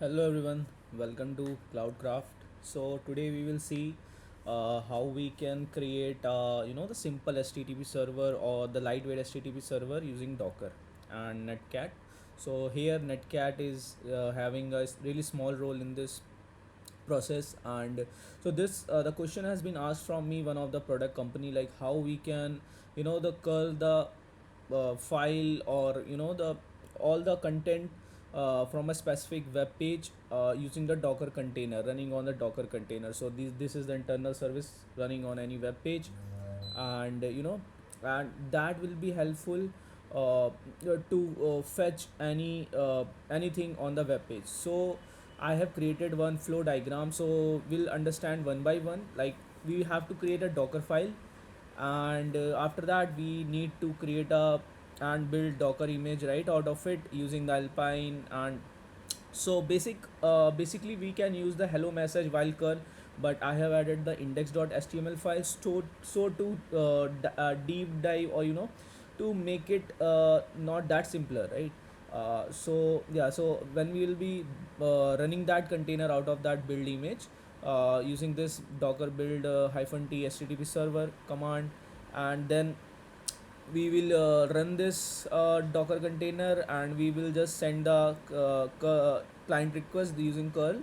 Hello everyone, welcome to Cloudcraft. So today we will see how we can create the simple HTTP server or the lightweight HTTP server using Docker and Netcat. So here Netcat is having a really small role in this process. And so this the question has been asked from me, one of the product company, like how we can the curl the file, or the all the content from a specific web page using the Docker container, running on the Docker container. So this is the internal service running on any web page. And and that will be helpful to fetch anything on the web page. So I have created one flow diagram, so we'll understand one by one. Like, we have to create a Docker file, and after that we need to create a and build Docker image right out of it using the Alpine. And so basically we can use the hello message while curl, but I have added the index.html files so to deep dive, or to make it not that simpler, right? So yeah, so when we will be running that container out of that build image using this docker build hyphen t http server command. And then we will run this docker container, and we will just send the client request using curl.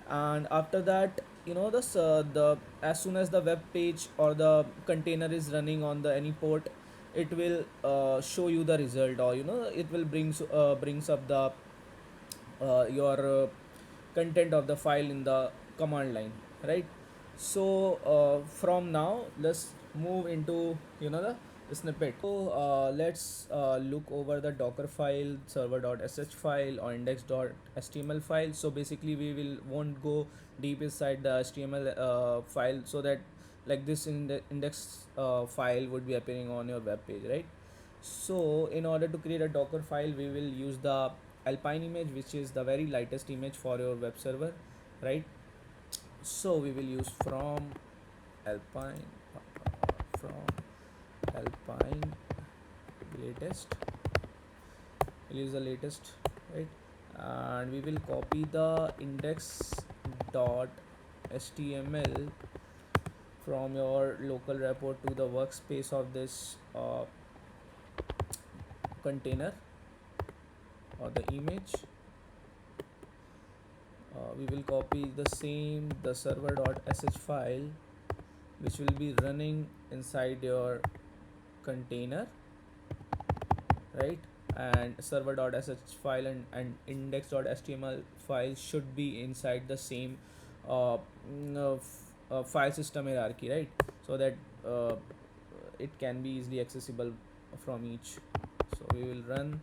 And after that, the as soon as the web page or the container is running on the any port, it will show you the result, or it will brings up the your content of the file in the command line, right? So from now, let's move into the snippet. So let's look over the docker file, server.sh file, or index.html file. So basically we will won't go deep inside the html file, so that like this in the index file would be appearing on your web page, right? So in order to create a docker file, we will use the Alpine image, which is the very lightest image for your web server, right? So we will use Alpine from Alpine latest. We'll use the latest, right? And we will copy the index.html from your local repo to the workspace of this container or the image. We will copy the server.sh file, which will be running inside your container, right? And server.sh file and index.html file should be inside the same file system hierarchy, right? So that it can be easily accessible from each. So we will run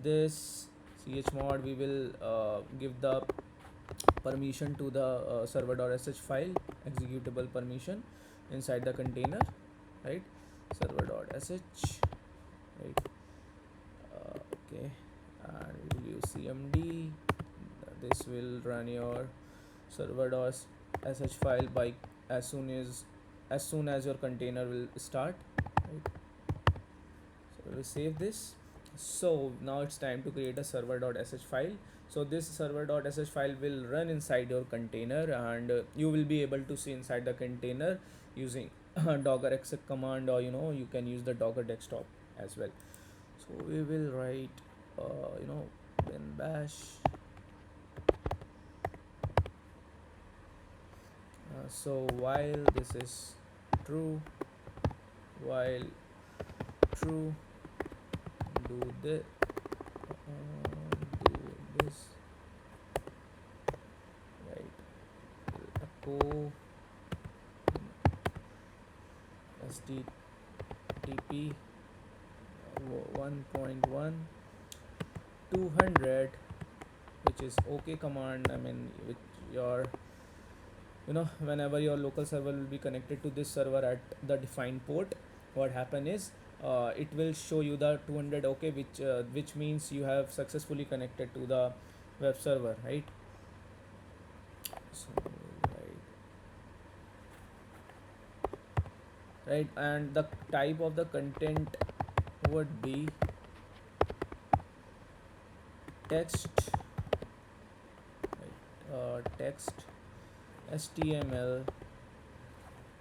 this chmod. We will give the permission to the server.sh file, executable permission inside the container, right? Server.sh, right? Okay, and we will use cmd. This will run your server.sh file by as soon as your container will start, right? So we will save this. So now it's time to create a server.sh file. So this server.sh file will run inside your container, and you will be able to see inside the container using docker exec command, or you can use the docker desktop as well. So we will write bin bash. So while this is true, while true, do this, right? Echo http 1.1 200, which is OK command. I mean, with your whenever your local server will be connected to this server at the defined port, what happen is it will show you the 200 OK, which means you have successfully connected to the web server, right? So right, and the type of the content would be text text html,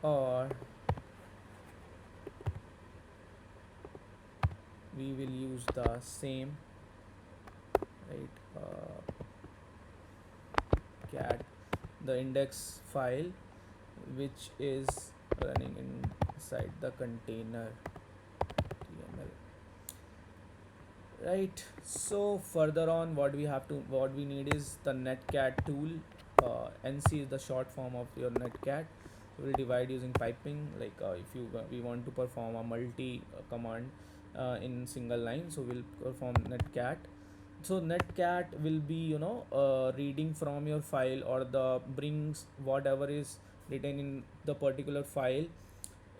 or we will use the same, right, cat, the index file which is running inside the container html, right. So further on, what we need is the netcat tool. Nc is the short form of your netcat. We'll divide using piping, like if you we want to perform a multi command in single line, so we'll perform netcat. So netcat will be, reading from your file, or the brings whatever is written in the particular file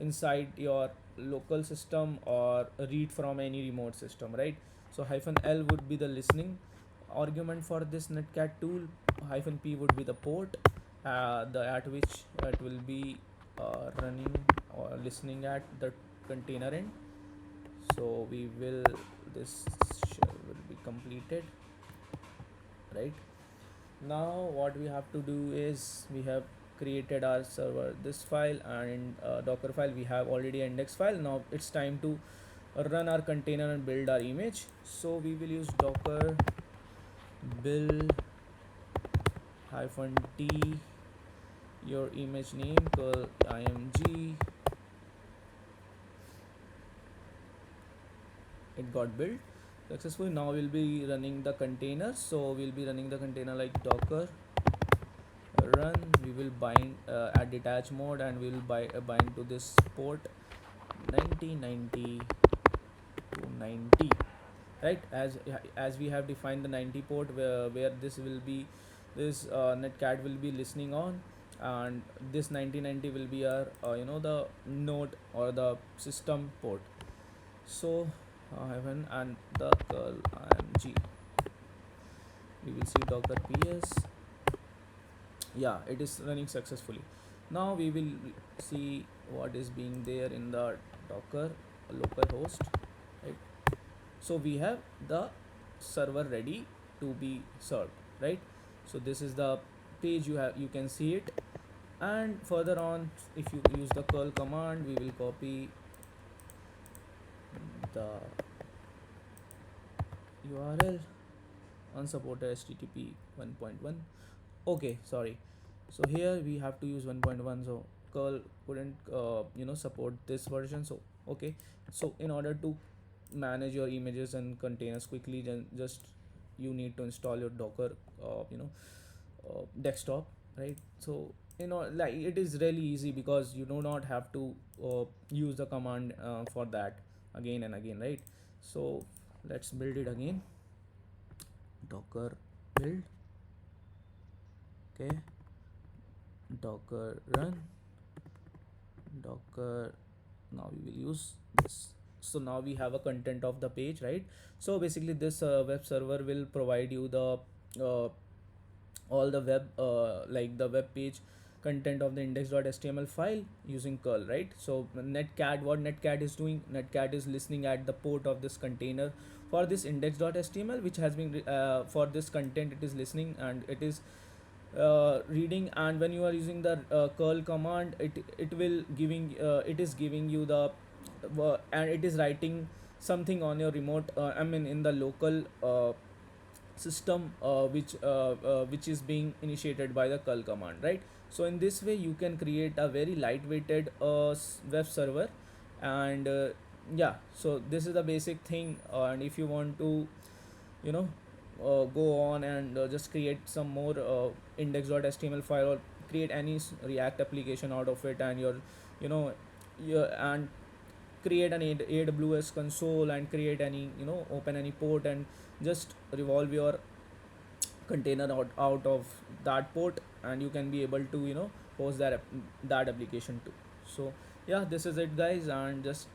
inside your local system, or read from any remote system, right. So hyphen l would be the listening argument for this netcat tool. Hyphen p would be the port, the at which it will be running or listening at the container end. So we will, this shell will be completed, right. Now what we have to do is, we have created our server this file, and docker file we have already index file. Now it's time to run our container and build our image. So we will use docker build hyphen t, your image name curl img. It got built successfully. Now we'll be running the container. So we'll be running the container like docker run. We will bind at detach mode, and we will bind to this port 9090 to 90, right. As we have defined the 90 port, where this will be, this netcat will be listening on, and this 9090 will be our the node or the system port. So and the curl img, we will see docker ps. Yeah, it is running successfully. Now we will see what is being there in the docker localhost, right. So we have the server ready to be served, right. So this is the page, you can see it. And further on, if you use the curl command, we will copy the url unsupported http 1.1. Okay, sorry. So here we have to use 1.1, so curl couldn't support this version. So okay, so in order to manage your images and containers quickly, then just you need to install your docker desktop, right. So like it is really easy, because you do not have to use the command for that again and again, right. So let's build it again. Docker build, okay, docker run, docker. Now we will use this. So now we have a content of the page, right. So basically this web server will provide you the all the web like the web page content of the index.html file using curl, right. So netcat, what netcat is doing, netcat is listening at the port of this container for this index.html, which has been for this content it is listening, and it is reading. And when you are using the curl command, it will giving it is giving you the and it is writing something on your remote in the local system, which is being initiated by the curl command, right. So in this way you can create a very lightweighted web server. And yeah, so this is the basic thing. And if you want to you know go on and just create some more index.html file, or create any react application out of it, and you know and create an AWS console, and create any open any port, and just revolve your container out of that port, and you can be able to host that application too. So yeah, this is it guys, and just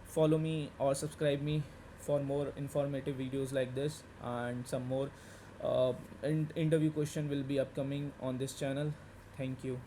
follow me or subscribe me for more informative videos like this, and some more interview question will be upcoming on this channel. Thank you.